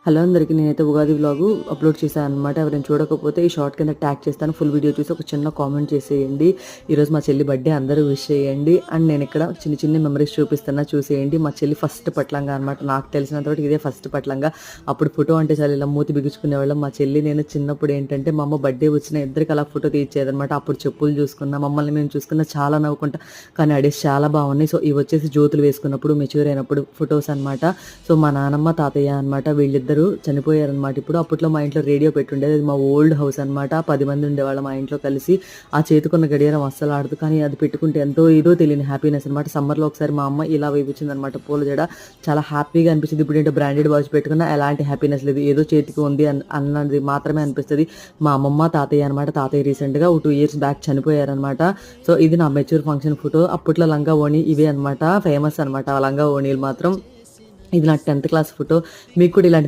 Hello అందరికీ, నేనైతే Ugadi vlog upload చేశాను అనమాట. ఎవరైనా చూడకపోతే ఈ షార్ట్ కింద ట్యాగ్ చేస్తాను. ఫుల్ వీడియో చూసి ఒక చిన్న కామెంట్ చేసేయండి. ఈరోజు మా చెల్లి బర్త్డే, అందరూ విష్ చేయండి. అండ్ నేను ఇక్కడ చిన్న చిన్న మెమరీస్ చూపిస్తున్నా, చూసేయండి. మా చెల్లి ఫస్ట్ పట్లంగా అనమాట. నాకు తెలిసినంతవరకు ఇదే ఫస్ట్ పట్లంగా. అప్పుడు ఫోటో అంటే చాలా ఇలా మూతి బిగుచుకునేవాళ్ళం. మా చెల్లి నేను చిన్నప్పుడు ఏంటంటే మా అమ్మ బర్త్డే వచ్చిన ఇద్దరికి అలా ఫోటో తీయించేదనమాట. అప్పుడు చెప్పులు చూసుకున్నా, మమ్మల్ని మేము చూసుకున్నా, చాలా నవ్వుకుంటా. కానీ ఆ డేస్ చాలా బాగున్నాయి. సో ఇవి వచ్చేసి జ్యోతులు వేసుకున్నప్పుడు, మెచ్యూర్ అయినప్పుడు ఫొటోస్ అనమాట. సో మా నానమ్మ తాతయ్య అనమాట, వీళ్ళిద్దరు చనిపోయారనమాట. ఇప్పుడు అప్పట్లో మా ఇంట్లో రేడియో పెట్టుండేది. అది మా ఓల్డ్ హౌస్ అనమాట. 10 మంది ఉండేవాళ్ళం మా ఇంట్లో కలిసి. ఆ చేతుకున్న గడియారం అస్సలు ఆడదు, కానీ అది పెట్టుకుంటే ఎంతో ఏదో తెలియని హ్యాపీనెస్ అనమాట. సమ్మర్లో ఒకసారి మా అమ్మ ఇలా వేయించింది అనమాట, పూల జడ. చాలా హ్యాపీగా అనిపించింది. ఇప్పుడు ఏంటో బ్రాండెడ్ వాచ్ పెట్టుకున్నా ఎలాంటి హ్యాపీనెస్ లేదు, ఏదో చేతికి ఉంది అన్నది మాత్రమే అనిపిస్తుంది. మా అమ్మమ్మ తాతయ్య అనమాట. తాతయ్య రీసెంట్గా 2 years బ్యాక్ చనిపోయారనమాట. సో ఇది నా మెచ్యూర్ ఫంక్షన్ ఫోటో. అప్పట్లో లంగా ఓణి ఇవే అనమాట ఫేమస్ అనమాట, ఆ లంగా ఓణీలు మాత్రం. ఇది నా 10th క్లాస్ ఫోటో. మీకు కూడా ఇలాంటి